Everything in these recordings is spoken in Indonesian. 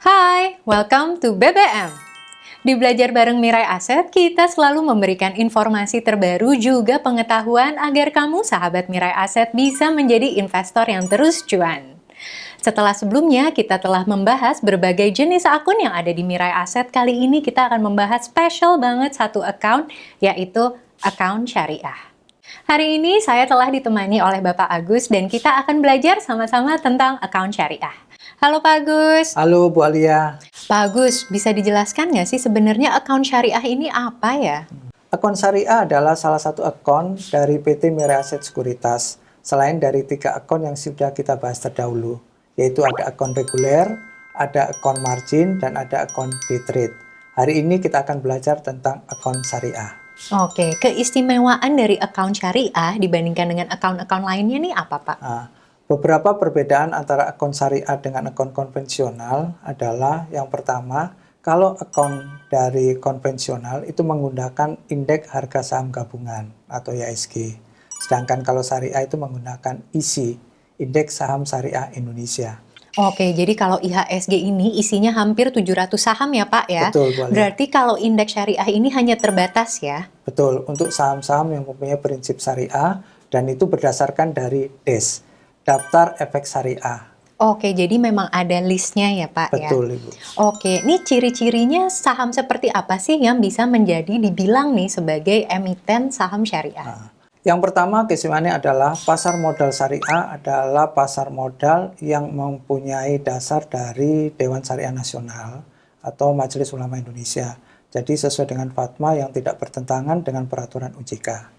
Hai, welcome to BBM. Di Belajar Bareng Mirai Aset, kita selalu memberikan informasi terbaru juga pengetahuan agar kamu, sahabat Mirai Aset, bisa menjadi investor yang terus cuan. Setelah sebelumnya kita telah membahas berbagai jenis akun yang ada di Mirai Aset, kali ini kita akan membahas spesial banget satu account, yaitu account syariah. Hari ini saya telah ditemani oleh Bapak Agus dan kita akan belajar sama-sama tentang account syariah. Halo Pak Agus. Halo Bu Alia. Pak Agus, bisa dijelaskan nggak sih sebenarnya account syariah ini apa ya? Akun syariah adalah salah satu akun dari PT Mirai Aset Sekuritas, selain dari 3 akun yang sudah kita bahas terdahulu, yaitu ada akun reguler, ada akun margin, dan ada akun day trade. Hari ini kita akan belajar tentang akun syariah. Oke, keistimewaan dari account syariah dibandingkan dengan account-account lainnya nih apa Pak? Beberapa perbedaan antara akun syariah dengan akun konvensional adalah yang pertama, kalau akun dari konvensional itu menggunakan indeks harga saham gabungan atau IHSG. Sedangkan kalau syariah itu menggunakan ISI, indeks saham syariah Indonesia. Oke, jadi kalau IHSG ini isinya hampir 700 saham ya Pak ya? Betul, Bu Alia. Berarti kalau indeks syariah ini hanya terbatas ya? Betul, untuk saham-saham yang mempunyai prinsip syariah dan itu berdasarkan dari DES, Daftar Efek Syariah. Oke, jadi memang ada listnya ya Pak ya? Betul, Ibu. Oke, ini ciri-cirinya saham seperti apa sih yang bisa menjadi dibilang nih sebagai emiten saham syariah? Yang pertama keistimewaannya adalah pasar modal syariah adalah pasar modal yang mempunyai dasar dari Dewan Syariah Nasional atau Majelis Ulama Indonesia. Jadi sesuai dengan fatwa yang tidak bertentangan dengan peraturan OJK.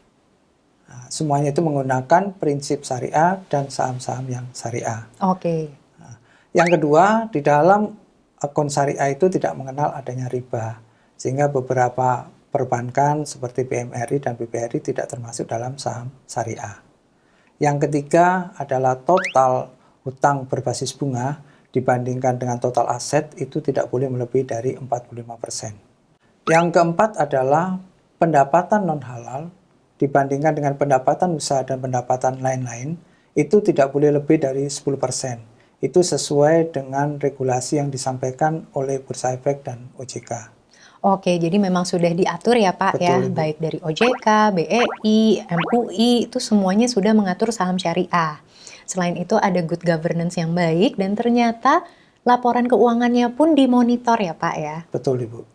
Semuanya itu menggunakan prinsip syariah dan saham-saham yang syariah. Oke. Yang kedua, di dalam akun syariah itu tidak mengenal adanya riba, sehingga beberapa perbankan seperti BMRI dan BBRI tidak termasuk dalam saham syariah. Yang ketiga adalah total hutang berbasis bunga dibandingkan dengan total aset itu tidak boleh melebihi dari 45%. Yang keempat adalah pendapatan non halal dibandingkan dengan pendapatan usaha dan pendapatan lain-lain itu tidak boleh lebih dari 10%. Itu sesuai dengan regulasi yang disampaikan oleh Bursa Efek dan OJK. Oke, jadi memang sudah diatur ya Pak. Betul, ya, Ibu. baik dari OJK, BEI, MUI, itu semuanya sudah mengatur saham syariah. Selain itu ada good governance yang baik dan ternyata laporan keuangannya pun dimonitor ya Pak ya. Betul, Ibu.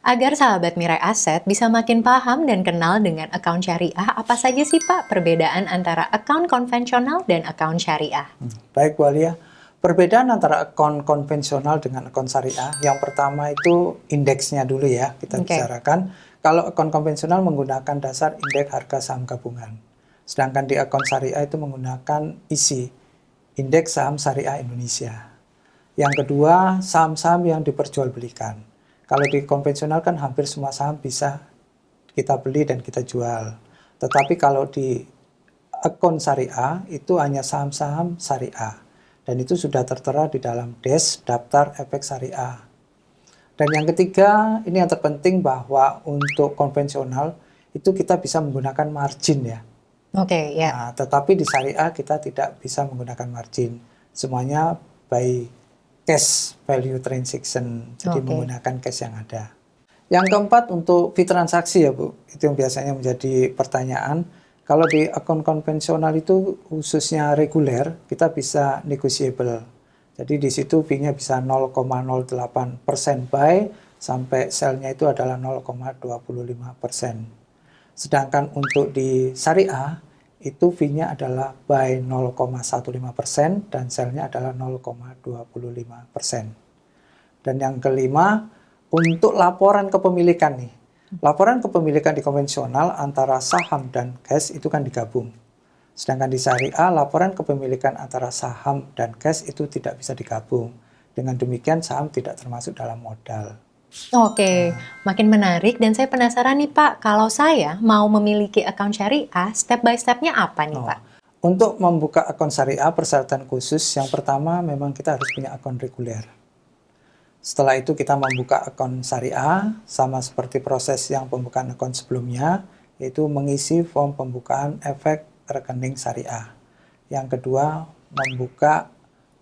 Agar sahabat Mirai Aset bisa makin paham dan kenal dengan account syariah, apa saja sih Pak perbedaan antara account konvensional dan account syariah? Baik, Bu Alia. Perbedaan antara akun konvensional dengan akun syariah, yang pertama itu indeksnya dulu ya, kita bicarakan. Kalau akun konvensional menggunakan dasar indeks harga saham gabungan. Sedangkan di akun syariah itu menggunakan ISI, indeks saham syariah Indonesia. Yang kedua, saham-saham yang diperjualbelikan. Kalau di konvensional kan hampir semua saham bisa kita beli dan kita jual. Tetapi kalau di akun syariah itu hanya saham-saham syariah. Dan itu sudah tertera di dalam DES, Daftar Efek Syariah. Dan yang ketiga, ini yang terpenting bahwa untuk konvensional itu kita bisa menggunakan margin ya. Oke, ya. Tetapi di syariah kita tidak bisa menggunakan margin. Semuanya by cash value transaction, jadi menggunakan cash yang ada. Yang keempat untuk fee transaksi ya Bu, itu yang biasanya menjadi pertanyaan. Kalau di akun konvensional itu khususnya reguler, kita bisa negotiable. Jadi di situ fee-nya bisa 0,08% buy sampai sell-nya itu adalah 0,25%. Sedangkan untuk di syariah itu fee-nya adalah buy 0,15% dan sell-nya adalah 0,25%. Dan yang kelima, untuk laporan kepemilikan nih. Laporan kepemilikan di konvensional antara saham dan cash itu kan digabung. Sedangkan di syariah, laporan kepemilikan antara saham dan cash itu tidak bisa digabung. Dengan demikian, saham tidak termasuk dalam modal. Oke, makin menarik dan saya penasaran nih Pak, kalau saya mau memiliki account syariah, step by step-nya apa nih Pak? Untuk membuka akun syariah, persyaratan khusus yang pertama memang kita harus punya akun reguler. Setelah itu kita membuka akun syariah, sama seperti proses yang pembukaan akun sebelumnya, yaitu mengisi form pembukaan efek rekening syariah. Yang kedua, membuka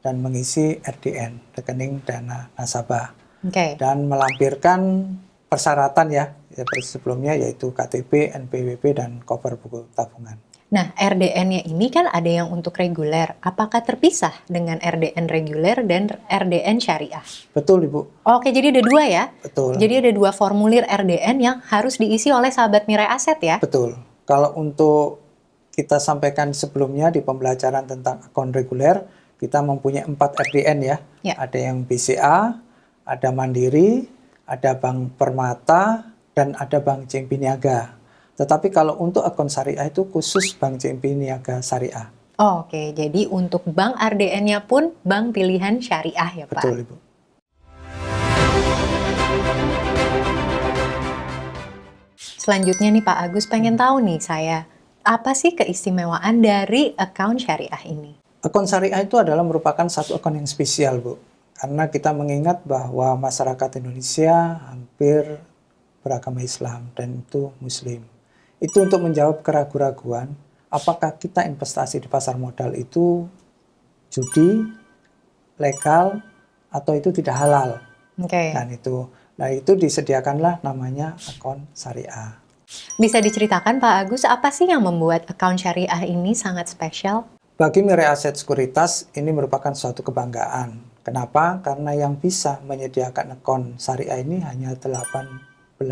dan mengisi RDN, rekening dana nasabah, Oke. dan melampirkan persyaratan ya seperti sebelumnya, yaitu KTP, NPWP, dan koper buku tabungan. Nah, RDN-nya ini kan ada yang untuk reguler. Apakah terpisah dengan RDN reguler dan RDN syariah? Betul, Ibu. Oke, jadi ada dua ya? Betul. Jadi ada dua formulir RDN yang harus diisi oleh sahabat Mirai Aset ya? Betul. Kalau untuk kita sampaikan sebelumnya di pembelajaran tentang akun reguler, kita mempunyai 4 RDN ya. Ya. Ada yang BCA, ada Mandiri, ada Bank Permata, dan ada Bank CIMB Niaga. Tetapi kalau untuk akun syariah itu khusus Bank CIMB Niaga Syariah. Oke, jadi untuk bank RDN-nya pun bank pilihan syariah ya Pak? Betul, Ibu. Selanjutnya nih Pak Agus, pengen tahu nih saya, apa sih keistimewaan dari account syariah ini? Akun syariah itu adalah merupakan satu akun yang spesial, Bu. Karena kita mengingat bahwa masyarakat Indonesia hampir beragama Islam dan itu Muslim. Itu untuk menjawab keraguan-raguan, apakah kita investasi di pasar modal itu judi, legal, atau itu tidak halal. Oke. Nah itu disediakanlah namanya akun syariah. Bisa diceritakan Pak Agus, apa sih yang membuat account syariah ini sangat spesial? Bagi Mirai Aset Sekuritas, ini merupakan suatu kebanggaan. Kenapa? Karena yang bisa menyediakan akun syariah ini hanya 18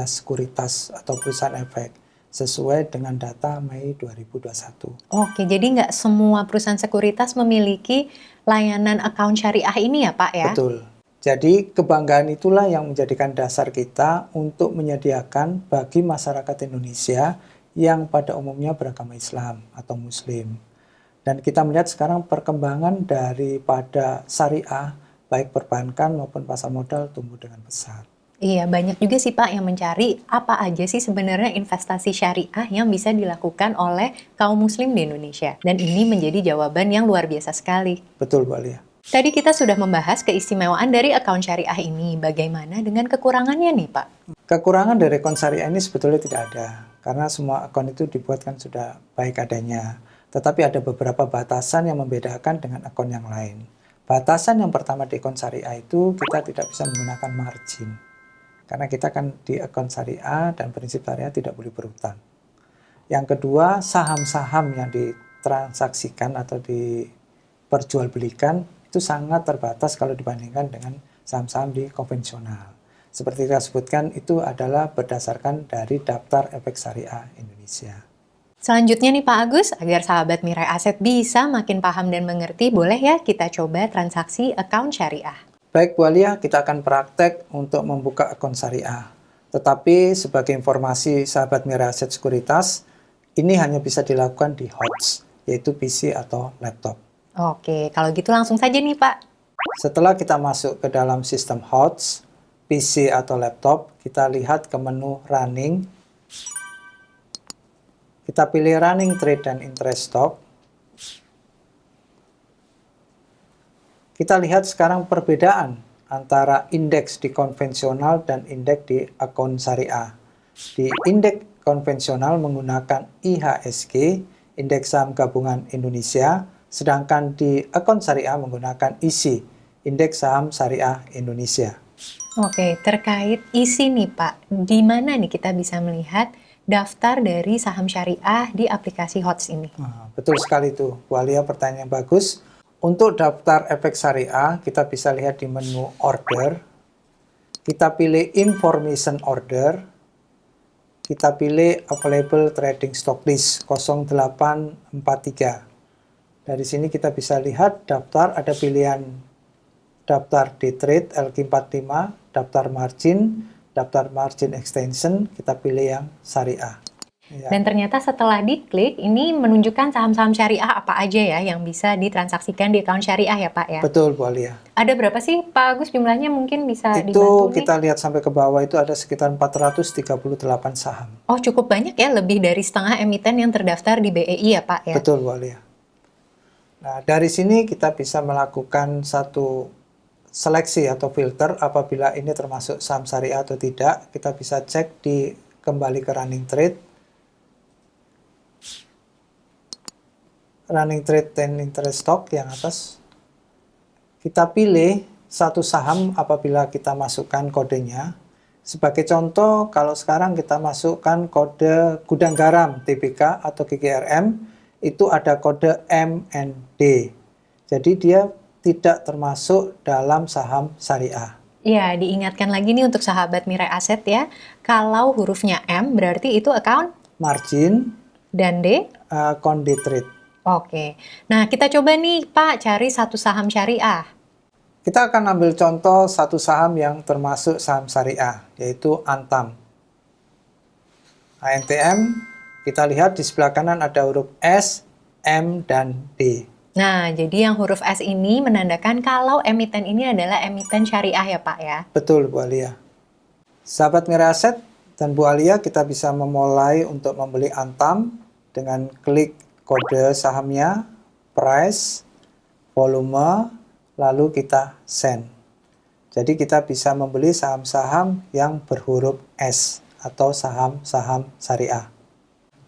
sekuritas atau perusahaan efek, sesuai dengan data Mei 2021. Oke, jadi nggak semua perusahaan sekuritas memiliki layanan account syariah ini ya Pak ya? Betul. Jadi kebanggaan itulah yang menjadikan dasar kita untuk menyediakan bagi masyarakat Indonesia yang pada umumnya beragama Islam atau Muslim. Dan kita melihat sekarang perkembangan daripada syariah, baik perbankan maupun pasar modal tumbuh dengan pesat. Iya, banyak juga sih Pak yang mencari apa aja sih sebenarnya investasi syariah yang bisa dilakukan oleh kaum muslim di Indonesia. Dan ini menjadi jawaban yang luar biasa sekali. Betul, Bu Alia. Tadi kita sudah membahas keistimewaan dari akun syariah ini. Bagaimana dengan kekurangannya nih Pak? Kekurangan dari akun syariah ini sebetulnya tidak ada. Karena semua akun itu dibuatkan sudah baik adanya. Tetapi ada beberapa batasan yang membedakan dengan akun yang lain. Batasan yang pertama di akun syariah itu kita tidak bisa menggunakan margin. Karena kita kan di akun syariah dan prinsip syariah tidak boleh berutang. Yang kedua, saham-saham yang ditransaksikan atau diperjualbelikan itu sangat terbatas kalau dibandingkan dengan saham-saham di konvensional. Seperti kita sebutkan, itu adalah berdasarkan dari daftar efek syariah Indonesia. Selanjutnya nih Pak Agus, agar sahabat Mirai Aset bisa makin paham dan mengerti, boleh ya kita coba transaksi account syariah. Baik Bu Alia, kita akan praktek untuk membuka akun syariah. Tetapi sebagai informasi sahabat Mirai Aset Sekuritas, ini hanya bisa dilakukan di HOTS, yaitu PC atau laptop. Oke, kalau gitu langsung saja nih Pak. Setelah kita masuk ke dalam sistem HOTS, PC atau laptop, kita lihat ke menu Running. Kita pilih Running Trade dan Interest Stock. Kita lihat sekarang perbedaan antara indeks di konvensional dan indeks di akun syariah. Di indeks konvensional menggunakan IHSG, Indeks Saham Gabungan Indonesia, sedangkan di akun syariah menggunakan ISI, Indeks Saham Syariah Indonesia. Oke, terkait isi nih Pak, di mana nih kita bisa melihat daftar dari saham syariah di aplikasi HOTS ini? Nah, betul sekali itu, Bu Alia, pertanyaan yang bagus. Untuk daftar efek syariah, kita bisa lihat di menu Order. Kita pilih Information Order. Kita pilih Available Trading Stock List 0843. Dari sini kita bisa lihat daftar, ada pilihan daftar day trade LQ45, daftar margin extension, kita pilih yang syariah. Ya. Dan ternyata setelah diklik, ini menunjukkan saham-saham syariah apa aja ya yang bisa ditransaksikan di account syariah ya Pak ya? Betul Bu Alia. Ada berapa sih Pak Agus jumlahnya, mungkin bisa Itu dibantu nih? kita lihat sampai ke bawah itu ada sekitar 438 saham. Oh cukup banyak ya, lebih dari setengah emiten yang terdaftar di BEI ya Pak ya? Betul Bu Alia. Nah dari sini kita bisa melakukan satu seleksi atau filter apabila ini termasuk saham syariah atau tidak. Kita bisa cek kembali ke running trade. Running trade dan interest stock yang atas. kita pilih satu saham apabila kita masukkan kodenya. Sebagai contoh, kalau sekarang kita masukkan kode Gudang Garam TBK atau GGRM, itu ada kode MND. Jadi dia tidak termasuk dalam saham syariah. Ya, diingatkan lagi nih untuk sahabat Mirai Aset ya. Kalau hurufnya M berarti itu account Margin, dan D. account day trade. Oke. Nah, kita coba nih Pak cari satu saham syariah. Kita akan ambil contoh satu saham yang termasuk saham syariah, yaitu Antam. ANTM, kita lihat di sebelah kanan ada huruf S, M, dan D. Nah, jadi yang huruf S ini menandakan kalau emiten ini adalah emiten syariah ya Pak ya? Betul, Bu Alia. Sahabat Mirai Aset dan Bu Alia, kita bisa memulai untuk membeli Antam dengan klik kode sahamnya, price, volume, lalu kita send. Jadi kita bisa membeli saham-saham yang berhuruf S atau saham-saham syariah.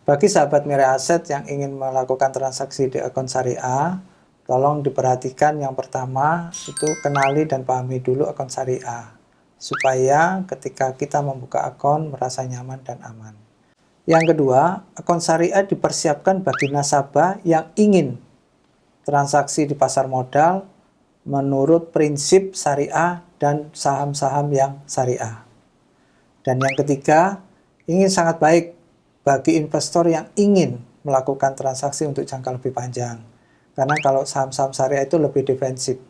Bagi sahabat Mirai Aset yang ingin melakukan transaksi di akun syariah, tolong diperhatikan yang pertama itu kenali dan pahami dulu akun syariah supaya ketika kita membuka akun merasa nyaman dan aman. Yang kedua, akun syariah dipersiapkan bagi nasabah yang ingin transaksi di pasar modal menurut prinsip syariah dan saham-saham yang syariah. Dan yang ketiga, ingin sangat baik bagi investor yang ingin melakukan transaksi untuk jangka lebih panjang. Karena kalau saham-saham syariah itu lebih defensif.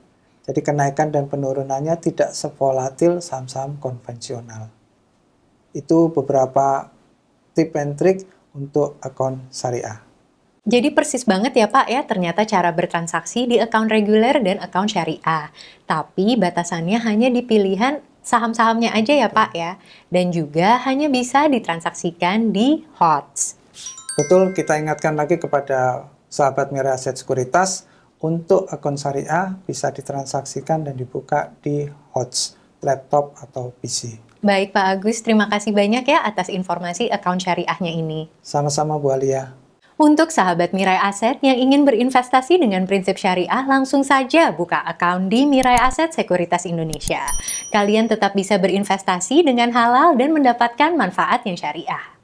Jadi kenaikan dan penurunannya tidak sevolatil saham-saham konvensional. Itu beberapa tip and trik untuk akun syariah. Jadi persis banget ya Pak ya, ternyata cara bertransaksi di account reguler dan account syariah. Tapi batasannya hanya di pilihan saham-sahamnya aja ya Pak ya. Dan juga hanya bisa ditransaksikan di HOTS. Betul, kita ingatkan lagi kepada sahabat Mirai Aset Sekuritas, untuk akun syariah bisa ditransaksikan dan dibuka di HOTS, laptop atau PC. Baik Pak Agus, terima kasih banyak ya atas informasi account syariahnya ini. Sama-sama Bu Alia. Untuk sahabat Mirai Aset yang ingin berinvestasi dengan prinsip syariah, langsung saja buka account di Mirai Aset Sekuritas Indonesia. Kalian tetap bisa berinvestasi dengan halal dan mendapatkan manfaat yang syariah.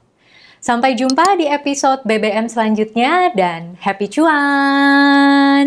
Sampai jumpa di episode BBM selanjutnya dan happy cuan!